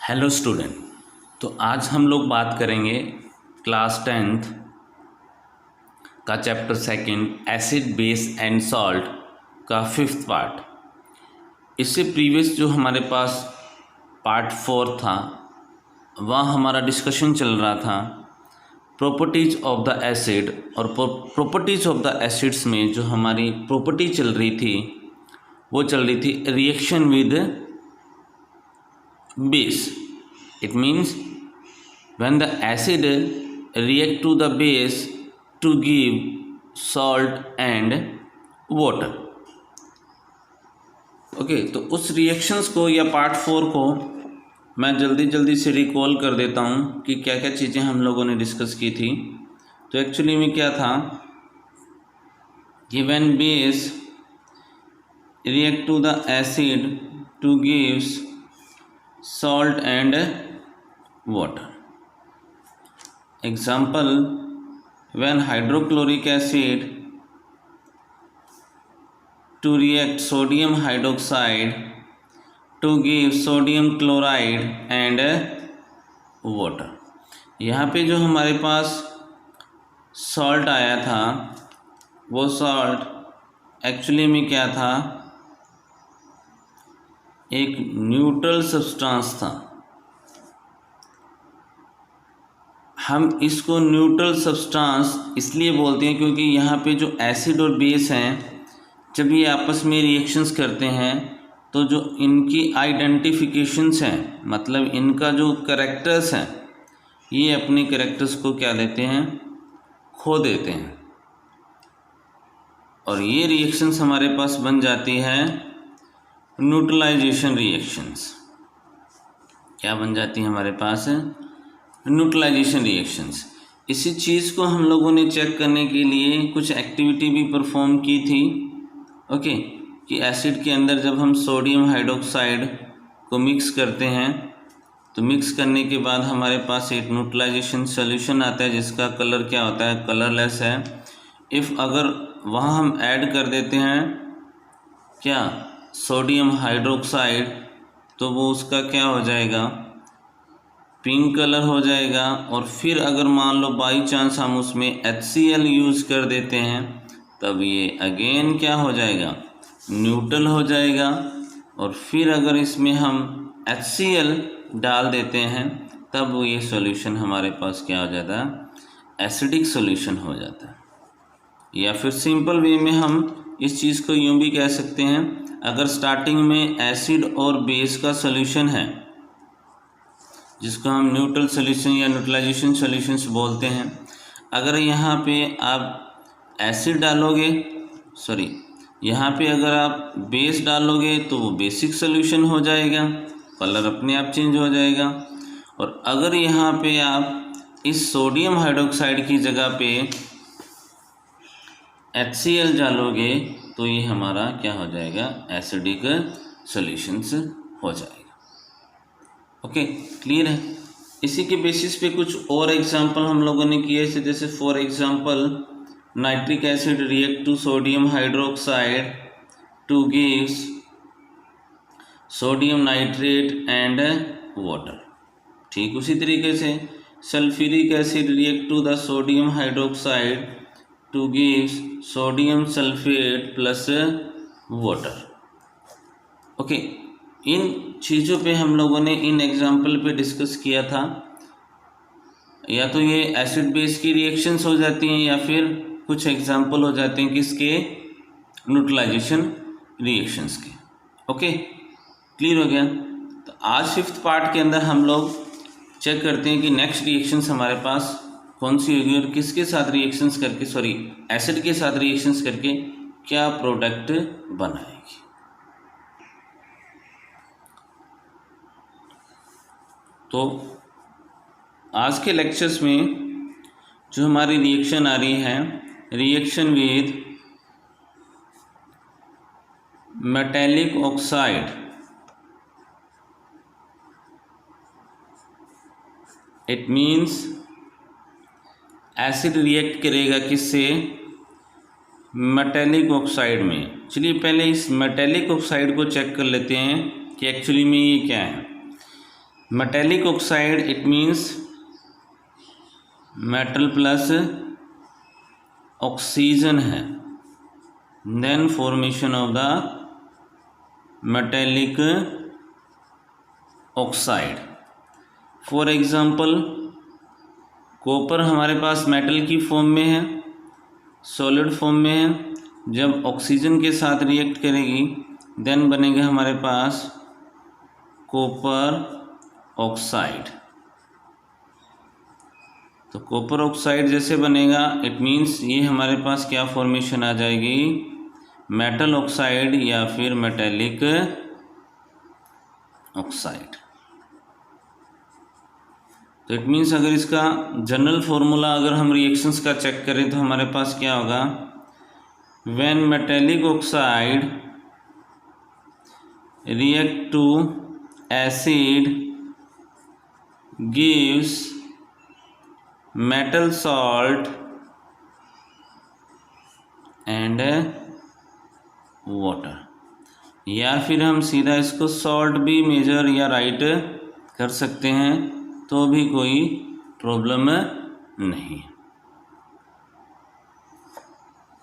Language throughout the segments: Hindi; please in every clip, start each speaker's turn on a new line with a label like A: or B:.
A: Hello student. तो आज हम लोग बात करेंगे क्लास 10th का chapter second acid base and salt का 5th पार्ट। इससे प्रीवियस जो हमारे पास पार्ट 4 था वहाँ हमारा डिस्कशन चल रहा था प्रॉपर्टीज ऑफ द एसिड, और प्रॉपर्टीज ऑफ द एसिड्स में जो हमारी प्रॉपर्टी चल रही थी वो चल रही थी reaction with base. It means when the acid react to the base to give salt and water. Okay, तो उस रिएक्शंस को या पार्ट 4 को मैं जल्दी से रिकॉल कर देता हूँ कि क्या क्या चीज़ें हम लोगों ने डिस्कस की थी। तो एक्चुअली में क्या था कि when base react to the acid to gives salt and water. Example, when hydrochloric acid to react sodium hydroxide to give sodium chloride and water. यहाँ पे जो हमारे पास सॉल्ट आया था वो सॉल्ट एक्चुअली में क्या था, एक न्यूट्रल सब्सटेंस था। हम इसको न्यूट्रल सब्सटेंस इसलिए बोलते हैं क्योंकि यहाँ पे जो एसिड और बेस हैं जब ये आपस में रिएक्शंस करते हैं तो जो इनकी आइडेंटिफिकेशंस हैं, मतलब इनका जो कैरेक्टर्स हैं, ये अपने कैरेक्टर्स को क्या देते हैं, खो देते हैं। और ये रिएक्शंस हमारे पास बन जाती है न्यूट्रलाइजेशन रिएक्शंस। क्या बन जाती है हमारे पास, न्यूट्रलाइजेशन रिएक्शंस। इसी चीज़ को हम लोगों ने चेक करने के लिए कुछ एक्टिविटी भी परफॉर्म की थी। ओके, कि एसिड के अंदर जब हम सोडियम हाइड्रोक्साइड को मिक्स करते हैं तो मिक्स करने के बाद हमारे पास एक न्यूट्रलाइजेशन सॉल्यूशन आता है जिसका कलर क्या होता है, कलरलेस है। इफ़ अगर वहाँ हम ऐड कर देते हैं क्या, सोडियम हाइड्रोक्साइड, तो वो उसका क्या हो जाएगा, पिंक कलर हो जाएगा। और फिर अगर मान लो बाई चांस हम उसमें HCl यूज़ कर देते हैं तब ये अगेन क्या हो जाएगा, न्यूट्रल हो जाएगा। और फिर अगर इसमें हम HCl डाल देते हैं तब ये सॉल्यूशन हमारे पास क्या हो जाता है, एसिडिक सॉल्यूशन हो जाता है। या फिर सिंपल वे में हम इस चीज़ को यूँ भी कह सकते हैं, अगर स्टार्टिंग में एसिड और बेस का सॉल्यूशन है जिसको हम न्यूट्रल सॉल्यूशन या न्यूट्रलाइजेशन सॉल्यूशंस बोलते हैं, अगर यहाँ पे आप एसिड डालोगे, यहाँ पे अगर आप बेस डालोगे तो वो बेसिक सॉल्यूशन हो जाएगा, कलर अपने आप चेंज हो जाएगा। और अगर यहाँ पे आप इस सोडियम हाइड्रोक्साइड की जगह पे HCl डालोगे तो ये हमारा क्या हो जाएगा, एसिडिक सॉल्यूशंस हो जाएगा। ओके, क्लियर है। इसी के बेसिस पे कुछ और एग्जांपल हम लोगों ने किए थे, जैसे for example nitric acid react to sodium hydroxide to gives sodium nitrate and water. ठीक उसी तरीके से sulphuric acid react to the sodium hydroxide to gives sodium sulphate plus water. Okay, इन चीज़ों पे हम लोगों ने इन एग्जाम्पल पे डिस्कस किया था। या तो ये एसिड बेस की रिएक्शंस हो जाती हैं या फिर कुछ एग्जाम्पल हो जाते हैं किसके, न्यूट्रलाइजेशन रिएक्शंस के। ओके, क्लियर हो गया। तो आज 5th पार्ट के अंदर हम लोग चेक करते हैं कि नेक्स्ट रिएक्शंस हमारे पास कौन सी होगी और किसके साथ रिएक्शंस करके, एसिड के साथ रिएक्शंस करके क्या प्रोडक्ट बनाएगी। तो आज के लेक्चर्स में जो हमारी रिएक्शन आ रही है, reaction with metallic oxide, it means acid react करेगा किससे, मेटेलिक ऑक्साइड में। चलिए पहले इस मेटेलिक ऑक्साइड को चेक कर लेते हैं कि एक्चुअली में ये क्या है। Metallic oxide it means metal plus oxygen है, then formation of the metallic oxide. For example copper हमारे पास मेटल की फॉर्म में है, सॉलिड फॉर्म में है, जब ऑक्सीजन के साथ रिएक्ट करेगी देन बनेगा हमारे पास कॉपर ऑक्साइड। तो कॉपर ऑक्साइड जैसे बनेगा इट मीन्स ये हमारे पास क्या फॉर्मेशन आ जाएगी, मेटल ऑक्साइड या फिर मेटेलिक ऑक्साइड। तो इट मीन्स अगर इसका जनरल फॉर्मूला अगर हम रिएक्शंस का चेक करें तो हमारे पास क्या होगा, when metallic oxide react to acid gives metal salt and water, या फिर हम सीधा इसको सॉल्ट भी मेजर या राइट कर सकते हैं तो भी कोई प्रॉब्लम नहीं।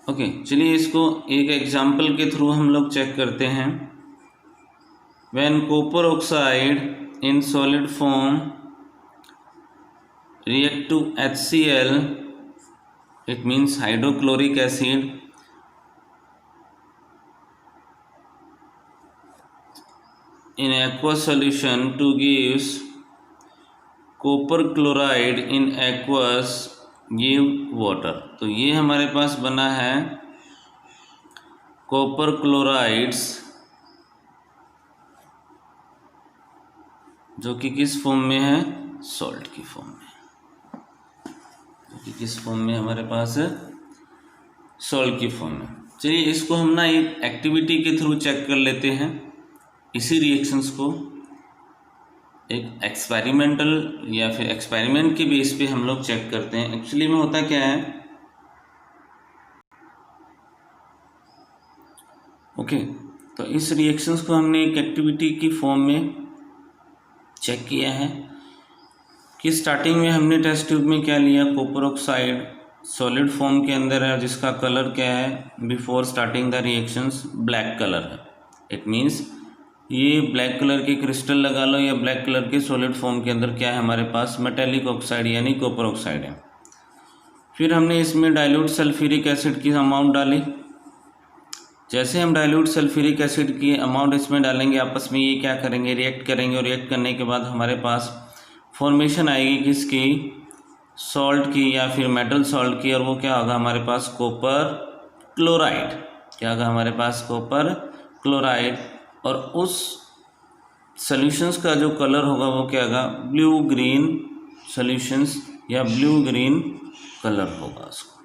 A: ओके, चलिए इसको एक एग्जांपल के थ्रू हम लोग चेक करते हैं। When copper oxide in solid form react to HCl, it means hydrochloric acid, in aqueous solution to gives copper chloride in aqueous give water। तो ये हमारे पास बना है कॉपर क्लोराइड्स, जो कि किस फॉर्म में है, सॉल्ट की फॉर्म में, कि किस फॉर्म में हमारे पास है, सॉल्ट की फॉर्म में। चलिए इसको हम ना एक एक्टिविटी के थ्रू चेक कर लेते हैं। इसी रिएक्शंस को एक एक्सपेरिमेंटल या फिर एक्सपेरिमेंट के बेस पे हम लोग चेक करते हैं। एक्चुअली में होता क्या है, ओके, तो इस रिएक्शंस को हमने एक एक्टिविटी की फॉर्म में चेक किया है कि स्टार्टिंग में हमने टेस्ट ट्यूब में क्या लिया, कॉपर ऑक्साइड सॉलिड फॉर्म के अंदर है, जिसका कलर क्या है, before starting the reactions black colour है। इट मीन्स ये ब्लैक कलर के क्रिस्टल लगा लो या ब्लैक कलर के सॉलिड फॉर्म के अंदर क्या है हमारे पास, मेटेलिक ऑक्साइड यानी कॉपर ऑक्साइड है। फिर हमने इसमें डाइल्यूट सल्फ्यूरिक एसिड की अमाउंट डाली। जैसे हम डाइल्यूट सल्फ्यूरिक एसिड की अमाउंट इसमें डालेंगे, आपस में ये क्या करेंगे, रिएक्ट करेंगे, और रिएक्ट करने के बाद हमारे पास फॉर्मेशन आएगी किसकी, सॉल्ट की या फिर मेटल सॉल्ट की, और वो क्या होगा हमारे पास, कॉपर क्लोराइड। क्या होगा हमारे पास, कॉपर क्लोराइड। और उस सॉल्यूशंस का जो कलर होगा वो क्या होगा, ब्लू ग्रीन सॉल्यूशंस या ब्लू ग्रीन कलर होगा उसको।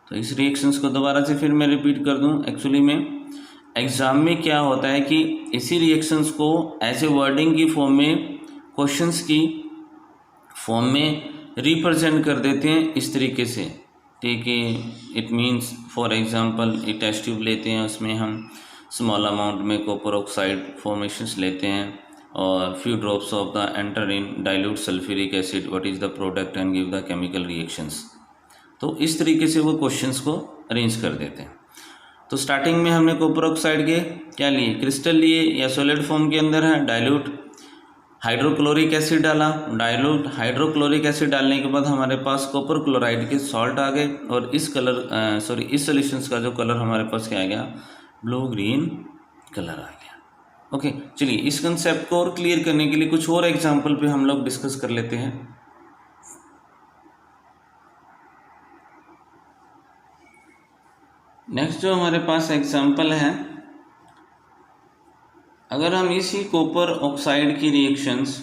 A: तो इस रिएक्शंस को दोबारा से फिर मैं रिपीट कर दूं। एक्चुअली में एग्ज़ाम में क्या होता है कि इसी रिएक्शंस को ऐसे वर्डिंग की फॉर्म में, क्वेश्चंस की फॉर्म में रिप्रेजेंट कर देते हैं इस तरीके से, ठीक है। इट मीन्स फॉर एग्जांपल एक टेस्ट ट्यूब लेते हैं, उसमें हम स्मॉल अमाउंट में कॉपर ऑक्साइड फॉर्मेशंस लेते हैं और few drops of the enter in dilute sulphuric acid, what is the product and give the chemical reactions. तो इस तरीके से वो क्वेश्चंस को अरेंज कर देते हैं। तो स्टार्टिंग में हमने कॉपर ऑक्साइड के क्या लिए, क्रिस्टल लिए या सॉलिड फॉर्म के अंदर है, डाइल्यूट हाइड्रोक्लोरिक एसिड डाला। डाइल्यूट हाइड्रोक्लोरिक एसिड डालने के बाद हमारे पास कॉपर क्लोराइड के सॉल्ट आ गए, और इस इस सॉल्यूशंस का जो कलर हमारे पास क्या आ गया, ब्लू ग्रीन कलर आ गया। ओके, चलिए इस कंसेप्ट को और क्लियर करने के लिए कुछ और एग्जांपल पे हम लोग डिस्कस कर लेते हैं। नेक्स्ट जो हमारे पास एग्जांपल है, अगर हम इसी कॉपर ऑक्साइड की reactions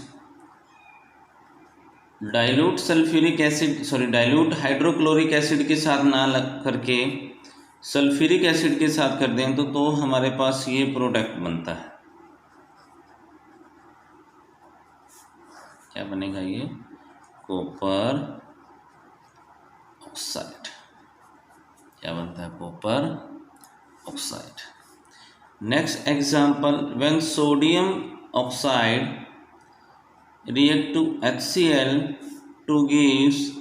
A: dilute sulphuric acid dilute hydrochloric acid के साथ ना लग करके सल्फ्यूरिक एसिड के साथ कर दें तो हमारे पास ये प्रोडक्ट बनता है। क्या बनेगा, ये कॉपर ऑक्साइड। क्या बनता है, copper oxide. Next example, when sodium oxide react to HCl to gives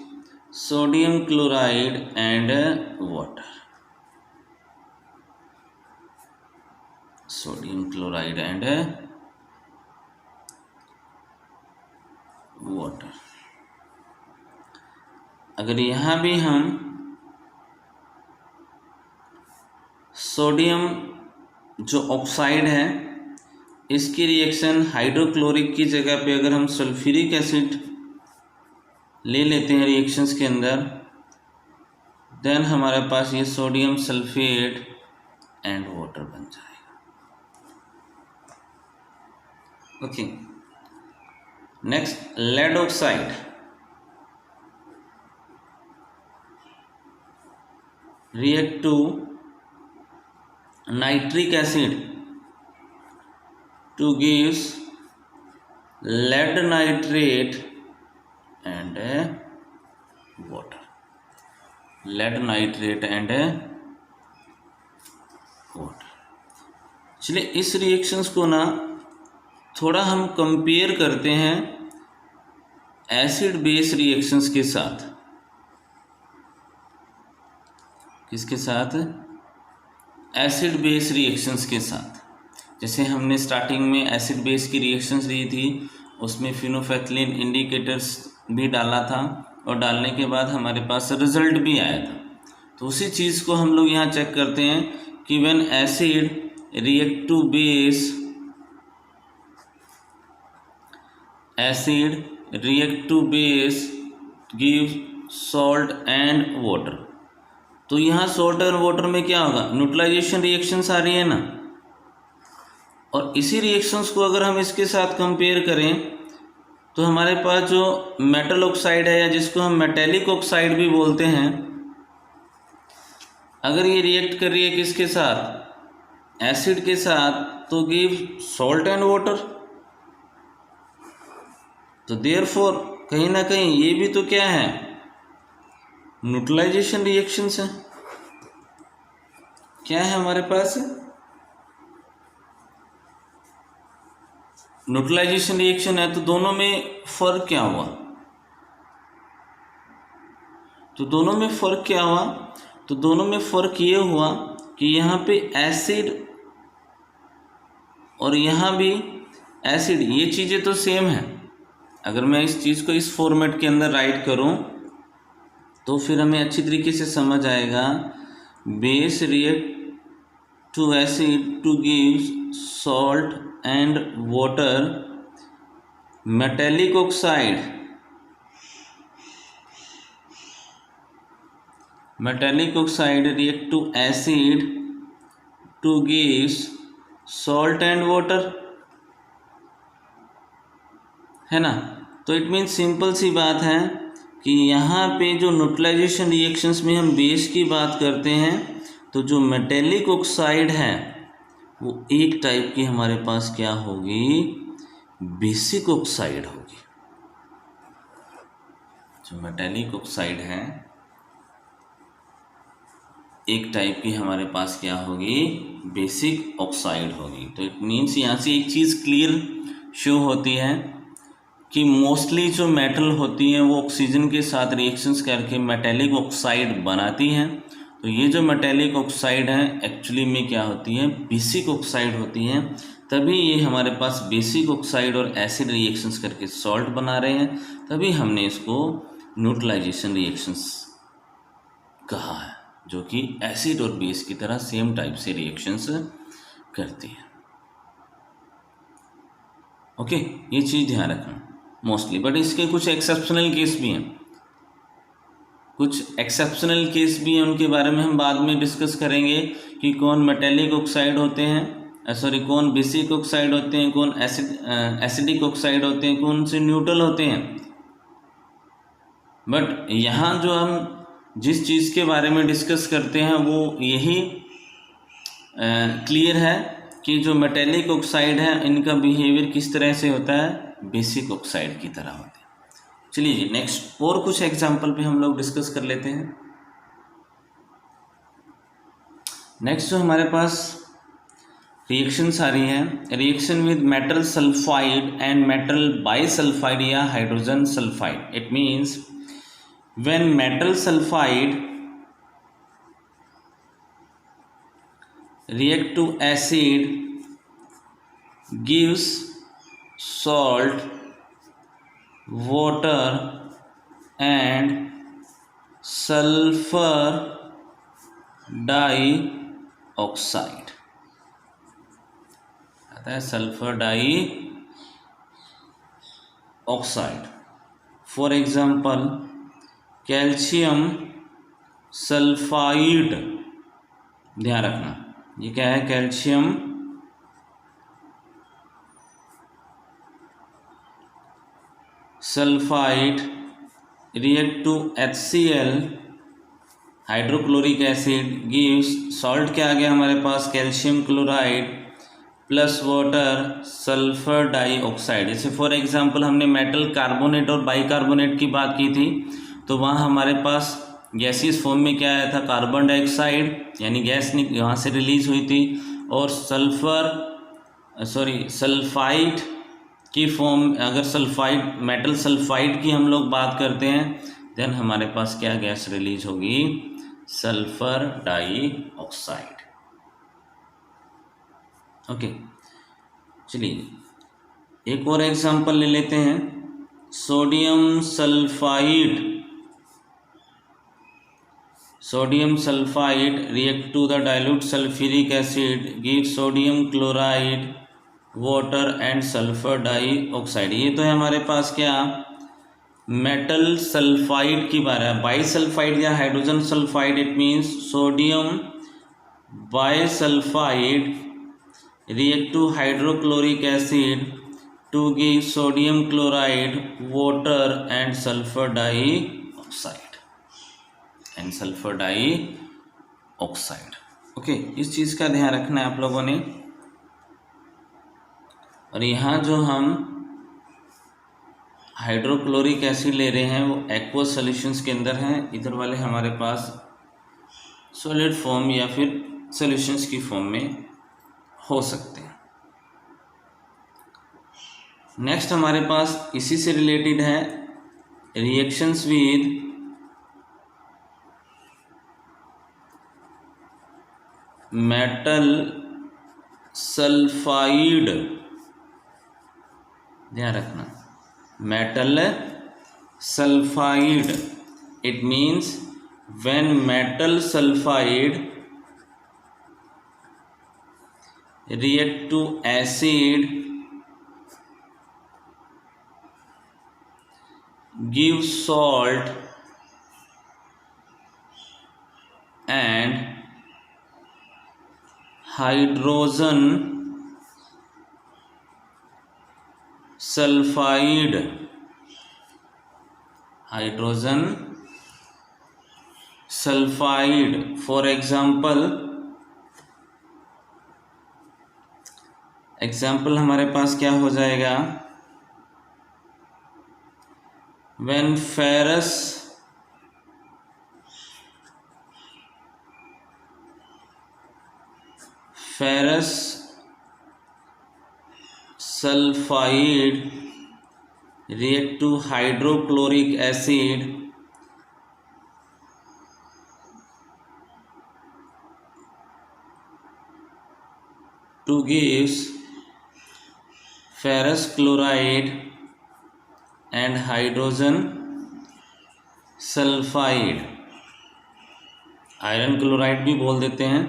A: sodium chloride and water. Sodium chloride and water. अगर यहाँ भी हम सोडियम जो ऑक्साइड है इसकी रिएक्शन हाइड्रोक्लोरिक की जगह पे अगर हम सल्फ्यूरिक एसिड ले लेते हैं रिएक्शंस के अंदर, देन हमारे पास ये सोडियम सल्फेट एंड वाटर बन जाएगा। Okay, next lead oxide. React to nitric acid to gives lead nitrate and water. Lead nitrate and water. चलिए इस रिएक्शंस को ना थोड़ा हम कंपेयर करते हैं एसिड बेस रिएक्शंस के साथ। किसके साथ? एसिड बेस रिएक्शंस के साथ। जैसे हमने स्टार्टिंग में एसिड बेस की रिएक्शंस ली थी, उसमें फिनोफेथलिन इंडिकेटर्स भी डाला था और डालने के बाद हमारे पास रिजल्ट भी आया था। तो उसी चीज़ को हम लोग यहाँ चेक करते हैं कि when acid react to base, acid react to base give salt and water. तो यहाँ सॉल्ट और वाटर में क्या होगा? न्यूट्रलाइजेशन रिएक्शंस आ रही है ना। और इसी रिएक्शंस को अगर हम इसके साथ कंपेयर करें तो हमारे पास जो मेटल ऑक्साइड है या जिसको हम मेटेलिक ऑक्साइड भी बोलते हैं, अगर ये रिएक्ट कर रही है किसके साथ? एसिड के साथ, तो गिव सॉल्ट एंड वाटर। तो देयरफॉर कहीं ना कहीं ये भी तो क्या है? न्यूट्रलाइजेशन रिएक्शंस है। क्या है हमारे पास? न्यूट्रलाइजेशन रिएक्शन है। तो दोनों में फर्क क्या हुआ? तो दोनों में फर्क क्या हुआ? तो दोनों में फर्क ये हुआ कि यहाँ पे एसिड और यहाँ भी एसिड, ये चीज़ें तो सेम है। अगर मैं इस चीज़ को इस फॉर्मेट के अंदर राइट करूँ तो फिर हमें अच्छी तरीके से समझ आएगा। Base react to acid to give salt and water, metallic oxide react to acid to gives salt and water, है ना। तो इट मीन्स सिंपल सी बात है कि यहाँ पे जो न्यूट्रलाइजेशन रिएक्शंस में हम बेस की बात करते हैं, तो जो मेटेलिक ऑक्साइड है वो एक टाइप की हमारे पास क्या होगी? बेसिक ऑक्साइड होगी। जो मेटेलिक ऑक्साइड है एक टाइप की हमारे पास क्या होगी? बेसिक ऑक्साइड होगी। तो इट मीन्स यहाँ से एक चीज़ क्लियर शो होती है कि मोस्टली जो मेटल होती हैं वो ऑक्सीजन के साथ रिएक्शंस करके मेटेलिक ऑक्साइड बनाती हैं। तो ये जो मेटेलिक ऑक्साइड है एक्चुअली में क्या होती है? बेसिक ऑक्साइड होती हैं। तभी ये हमारे पास बेसिक ऑक्साइड और एसिड रिएक्शंस करके सॉल्ट बना रहे हैं, तभी हमने इसको न्यूट्रलाइजेशन रिएक्शंस कहा है, जो कि एसिड और बेस की तरह सेम टाइप से रिएक्शंस करती है। ओके, ये चीज़ ध्यान रखना मोस्टली। बट इसके कुछ एक्सेप्शनल केस भी हैं, कुछ एक्सेप्शनल केस भी हैं, उनके बारे में हम बाद में डिस्कस करेंगे कि कौन मेटेलिक ऑक्साइड होते हैं, कौन बेसिक ऑक्साइड होते हैं, कौन एसिडिक ऑक्साइड होते हैं, कौन से न्यूट्रल होते हैं। बट यहाँ जो हम जिस चीज़ के बारे में डिस्कस करते हैं वो यही क्लियर है कि जो मेटेलिक ऑक्साइड है इनका बिहेवियर किस तरह से होता है? बेसिक ऑक्साइड की तरह होता है। चलिए जी, नेक्स्ट और कुछ एग्जाम्पल पे हम लोग डिस्कस कर लेते हैं। नेक्स्ट जो हमारे पास रिएक्शंस आ रही है, reaction with metal sulphide and metal bisulphide या hydrogen sulphide. It means when metal sulphide react to acid gives salt, water and sulfur dioxide, आता है sulphur dioxide. For example calcium sulphide, ध्यान रखना ये क्या है, calcium sulphide react to HCl hydrochloric acid gives salt, क्या आ गया हमारे पास, calcium chloride plus water sulphur dioxide. जैसे फॉर एग्जांपल हमने मेटल कार्बोनेट और बाइकार्बोनेट की बात की थी, तो वहाँ हमारे पास गैसियस फॉर्म में क्या आया था, कार्बन डाइऑक्साइड यानी गैस यहाँ से रिलीज हुई थी, और सल्फाइड की फॉर्म, अगर सल्फाइड मेटल सल्फाइड की हम लोग बात करते हैं देन हमारे पास क्या गैस रिलीज होगी, सल्फर डाइऑक्साइड। ओके, चलिए एक और एग्जांपल ले लेते हैं, sodium sulphide react to the dilute sulfuric acid give sodium chloride water and sulfur dioxide। ये तो है हमारे पास क्या, मेटल सल्फाइड की बात है, बाइसल्फाइड या hydrogen sulphide. It means sodium bisulphide react to hydrochloric acid to give sodium chloride water and sulfur dioxide okay, इस चीज़ का ध्यान रखना है आप लोगों ने। और यहाँ जो हम हाइड्रोक्लोरिक एसिड ले रहे हैं वो एक्वस सॉल्यूशंस के अंदर हैं, इधर वाले हमारे पास सॉलिड फॉर्म या फिर सॉल्यूशंस की फॉर्म में हो सकते हैं। नेक्स्ट हमारे पास इसी से रिलेटेड है रिएक्शंस विद मेटल सल्फाइड, ध्यान रखना metal sulphide. It means when metal sulphide react to acid give salt and hydrogen sulfide, for example हमारे पास क्या हो जाएगा, when ferrous sulfide react to hydrochloric acid to give ferrous chloride and hydrogen sulfide, iron chloride भी बोल देते हैं।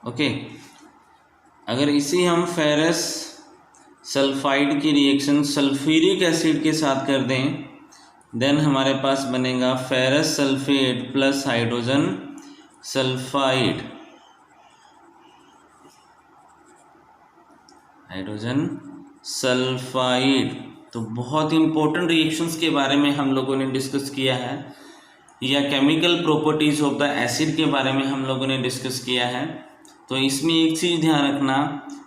A: ओके, अगर इसी हम फेरस सल्फाइड की रिएक्शन सल्फ्यूरिक एसिड के साथ कर दें देन हमारे पास बनेगा ferrous sulphate plus hydrogen sulphide, तो बहुत इंपॉर्टेंट रिएक्शंस के बारे में हम लोगों ने डिस्कस किया है, या chemical properties of the acid के बारे में हम लोगों ने डिस्कस किया है। तो इसमें एक चीज़ ध्यान रखना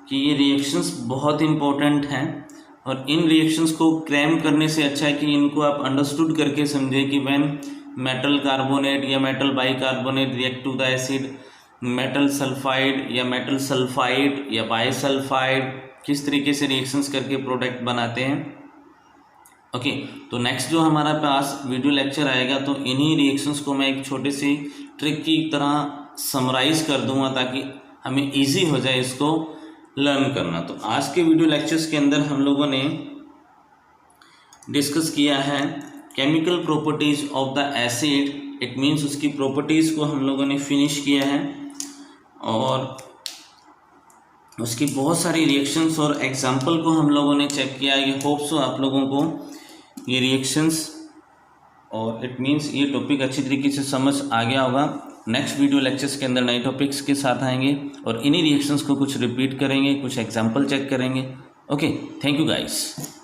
A: कि ये रिएक्शंस बहुत इंपॉर्टेंट हैं और इन रिएक्शंस को क्रैम करने से अच्छा है कि इनको आप अंडरस्टूड करके समझें कि व्हेन मेटल कार्बोनेट या metal bicarbonate react to the acid, metal sulphide या मेटल सल्फाइड या बाइसल्फाइड, किस तरीके से रिएक्शंस करके प्रोडक्ट बनाते हैं। ओके, तो नेक्स्ट जो हमारा पास वीडियो लेक्चर आएगा तो इन्हीं रिएक्शंस को मैं एक छोटे सी ट्रिक की तरह समराइज कर दूंगा ताकि हमें इजी हो जाए इसको लर्न करना। तो आज के वीडियो लेक्चर्स के अंदर हम लोगों ने डिस्कस किया है chemical properties of the acid, it means उसकी प्रॉपर्टीज़ को हम लोगों ने फिनिश किया है और उसकी बहुत सारी रिएक्शंस और एग्जांपल को हम लोगों ने चेक किया। ये होप सो आप लोगों को ये रिएक्शंस और इट मीन्स ये टॉपिक अच्छी तरीके से समझ आ गया होगा। नेक्स्ट वीडियो लेक्चर्स के अंदर नए टॉपिक्स के साथ आएंगे और इन्हीं रिएक्शंस को कुछ रिपीट करेंगे, कुछ एग्जांपल चेक करेंगे। Okay, thank you guys.